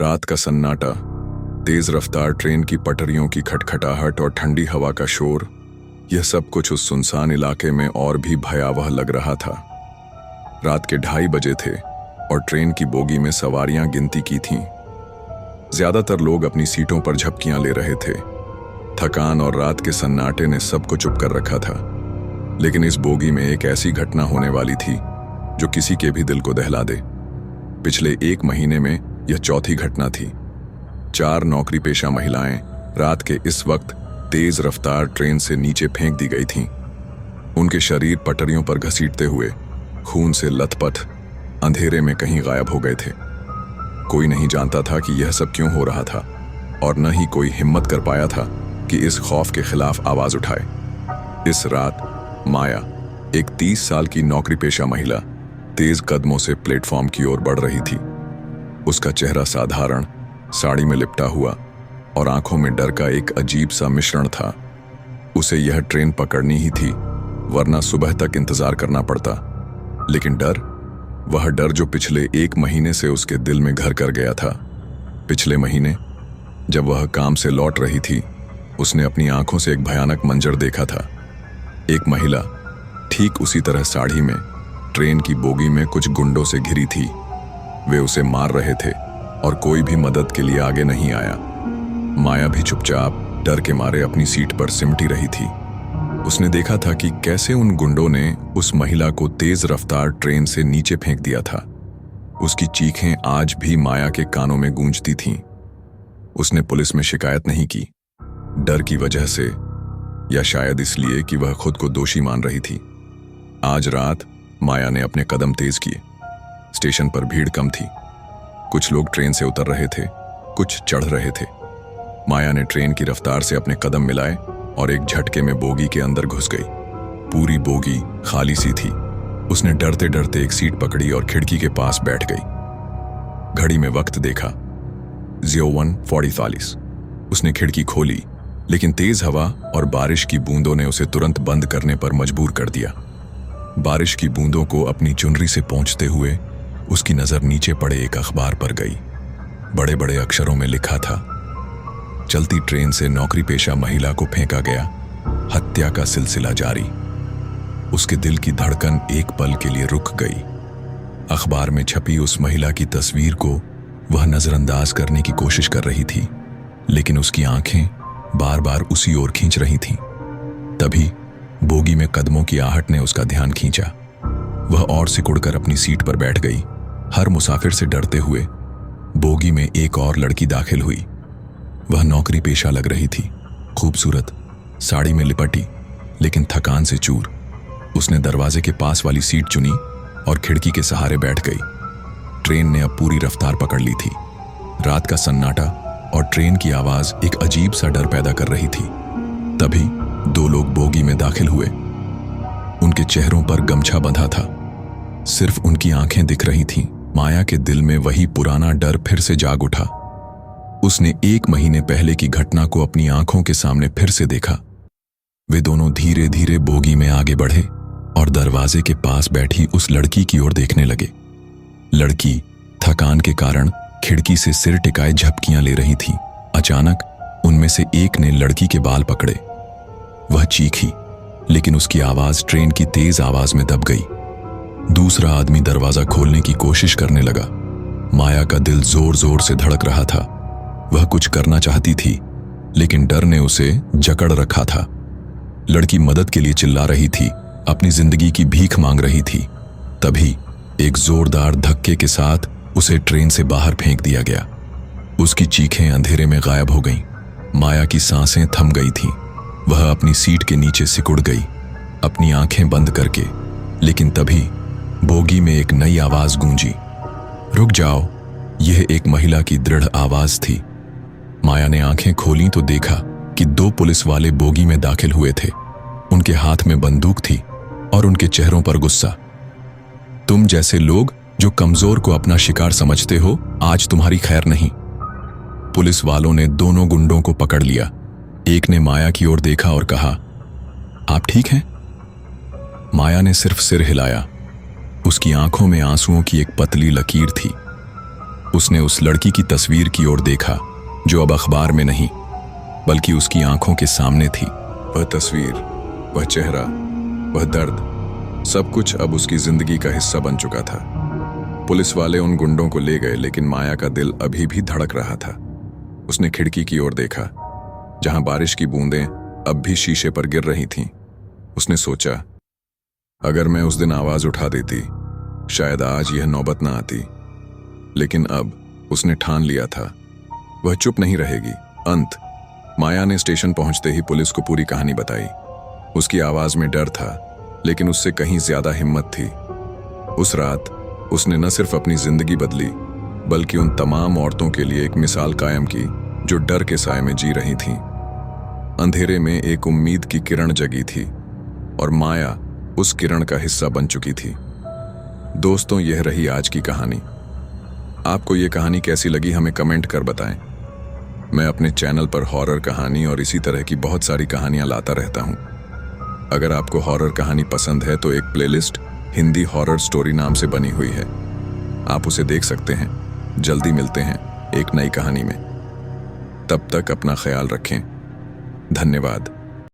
रात का सन्नाटा, तेज रफ्तार ट्रेन की पटरियों की खटखटाहट और ठंडी हवा का शोर, यह सब कुछ उस सुनसान इलाके में और भी भयावह लग रहा था। रात के 2:30 बजे थे और ट्रेन की बोगी में सवारियां गिनती की थीं। ज्यादातर लोग अपनी सीटों पर झपकियां ले रहे थे। थकान और रात के सन्नाटे ने सबको चुप कर रखा था। लेकिन इस बोगी में एक ऐसी घटना होने वाली थी जो किसी के भी दिल को दहला दे। पिछले 1 महीने में यह चौथी घटना थी। 4 नौकरी पेशा महिलाएं रात के इस वक्त तेज रफ्तार ट्रेन से नीचे फेंक दी गई थीं। उनके शरीर पटरियों पर घसीटते हुए खून से लथपथ अंधेरे में कहीं गायब हो गए थे। कोई नहीं जानता था कि यह सब क्यों हो रहा था और न ही कोई हिम्मत कर पाया था कि इस खौफ के खिलाफ आवाज उठाए। इस रात माया, एक 30 साल की नौकरी पेशा महिला, तेज कदमों से प्लेटफॉर्म की ओर बढ़ रही थी। उसका चेहरा साधारण, साड़ी में लिपटा हुआ और आंखों में डर का एक अजीब सा मिश्रण था। उसे यह ट्रेन पकड़नी ही थी, वरना सुबह तक इंतजार करना पड़ता। लेकिन डर, वह डर जो पिछले 1 महीने से उसके दिल में घर कर गया था। पिछले महीने जब वह काम से लौट रही थी, उसने अपनी आंखों से एक भयानक मंजर देखा था। एक महिला ठीक उसी तरह साड़ी में ट्रेन की बोगी में कुछ गुंडों से घिरी थी। वे उसे मार रहे थे और कोई भी मदद के लिए आगे नहीं आया। माया भी चुपचाप डर के मारे अपनी सीट पर सिमटी रही थी। उसने देखा था कि कैसे उन गुंडों ने उस महिला को तेज रफ्तार ट्रेन से नीचे फेंक दिया था। उसकी चीखें आज भी माया के कानों में गूंजती थीं। उसने पुलिस में शिकायत नहीं की, डर की वजह से या शायद इसलिए कि वह खुद को दोषी मान रही थी। आज रात माया ने अपने कदम तेज किए। स्टेशन पर भीड़ कम थी। कुछ लोग ट्रेन से उतर रहे थे, कुछ चढ़ रहे थे। माया ने ट्रेन की रफ्तार से अपने कदम मिलाए और एक झटके में बोगी के अंदर घुस गई। पूरी बोगी खाली सी थी। उसने डरते डरते एक सीट पकड़ी और खिड़की के पास बैठ गई। घड़ी में वक्त देखा, 01:45। उसने खिड़की खोली, लेकिन तेज हवा और बारिश की बूंदों ने उसे तुरंत बंद करने पर मजबूर कर दिया। बारिश की बूंदों को अपनी चुनरी से पोंछते हुए उसकी नजर नीचे पड़े एक अखबार पर गई। बड़े बड़े अक्षरों में लिखा था, चलती ट्रेन से नौकरी पेशा महिला को फेंका गया, हत्या का सिलसिला जारी। उसके दिल की धड़कन एक पल के लिए रुक गई। अखबार में छपी उस महिला की तस्वीर को वह नजरअंदाज करने की कोशिश कर रही थी, लेकिन उसकी आंखें बार बार उसी ओर खींच रही थीं। तभी बोगी में कदमों की आहट ने उसका ध्यान खींचा। वह और सिकुड़कर अपनी सीट पर बैठ गई। हर मुसाफिर से डरते हुए बोगी में एक और लड़की दाखिल हुई। वह नौकरी पेशा लग रही थी, खूबसूरत, साड़ी में लिपटी, लेकिन थकान से चूर। उसने दरवाजे के पास वाली सीट चुनी और खिड़की के सहारे बैठ गई। ट्रेन ने अब पूरी रफ्तार पकड़ ली थी। रात का सन्नाटा और ट्रेन की आवाज एक अजीब सा डर पैदा कर रही थी। तभी 2 लोग बोगी में दाखिल हुए। उनके चेहरों पर गमछा बंधा था, सिर्फ उनकी आंखें दिख रही थीं। माया के दिल में वही पुराना डर फिर से जाग उठा। उसने 1 महीने पहले की घटना को अपनी आंखों के सामने फिर से देखा। वे दोनों धीरे धीरे बोगी में आगे बढ़े और दरवाजे के पास बैठी उस लड़की की ओर देखने लगे। लड़की थकान के कारण खिड़की से सिर टिकाए झपकियां ले रही थी। अचानक उनमें से एक ने लड़की के बाल पकड़े। वह चीखी, लेकिन उसकी आवाज ट्रेन की तेज आवाज में दब गई। दूसरा आदमी दरवाजा खोलने की कोशिश करने लगा। माया का दिल जोर जोर से धड़क रहा था। वह कुछ करना चाहती थी, लेकिन डर ने उसे जकड़ रखा था। लड़की मदद के लिए चिल्ला रही थी, अपनी जिंदगी की भीख मांग रही थी। तभी एक जोरदार धक्के के साथ उसे ट्रेन से बाहर फेंक दिया गया। उसकी चीखें अंधेरे में गायब हो गईं। माया की सांसें थम गई थीं। वह अपनी सीट के नीचे सिकुड़ गई, अपनी आंखें बंद करके। लेकिन तभी बोगी में एक नई आवाज गूंजी, रुक जाओ। यह एक महिला की दृढ़ आवाज थी। माया ने आंखें खोलीं तो देखा कि 2 पुलिस वाले बोगी में दाखिल हुए थे। उनके हाथ में बंदूक थी और उनके चेहरों पर गुस्सा। तुम जैसे लोग जो कमजोर को अपना शिकार समझते हो, आज तुम्हारी खैर नहीं। पुलिस वालों ने दोनों गुंडों को पकड़ लिया। एक ने माया की ओर देखा और कहा, आप ठीक हैं? माया ने सिर्फ सिर हिलाया। उसकी आंखों में आंसुओं की एक पतली लकीर थी। उसने उस लड़की की तस्वीर की ओर देखा जो अब अखबार में नहीं बल्कि उसकी आंखों के सामने थी। वह तस्वीर, वह चेहरा, वह दर्द, सब कुछ अब उसकी जिंदगी का हिस्सा बन चुका था। पुलिस वाले उन गुंडों को ले गए, लेकिन माया का दिल अभी भी धड़क रहा था। उसने खिड़की की ओर देखा जहां बारिश की बूंदें अब भी शीशे पर गिर रही थीं। उसने सोचा, अगर मैं उस दिन आवाज उठा देती शायद आज यह नौबत ना आती। लेकिन अब उसने ठान लिया था, वह चुप नहीं रहेगी। अंत माया ने स्टेशन पहुंचते ही पुलिस को पूरी कहानी बताई। उसकी आवाज में डर था, लेकिन उससे कहीं ज्यादा हिम्मत थी। उस रात उसने न सिर्फ अपनी जिंदगी बदली बल्कि उन तमाम औरतों के लिए एक मिसाल कायम की जो डर के साए में जी रही थीं। अंधेरे में एक उम्मीद की किरण जगी थी और माया उस किरण का हिस्सा बन चुकी थी। दोस्तों, यह रही आज की कहानी। आपको यह कहानी कैसी लगी हमें कमेंट कर बताएं। मैं अपने चैनल पर हॉरर कहानी और इसी तरह की बहुत सारी कहानियां लाता रहता हूं। अगर आपको हॉरर कहानी पसंद है तो एक प्लेलिस्ट हिंदी हॉरर स्टोरी नाम से बनी हुई है, आप उसे देख सकते हैं। जल्दी मिलते हैं एक नई कहानी में। तब तक अपना ख्याल रखें। धन्यवाद।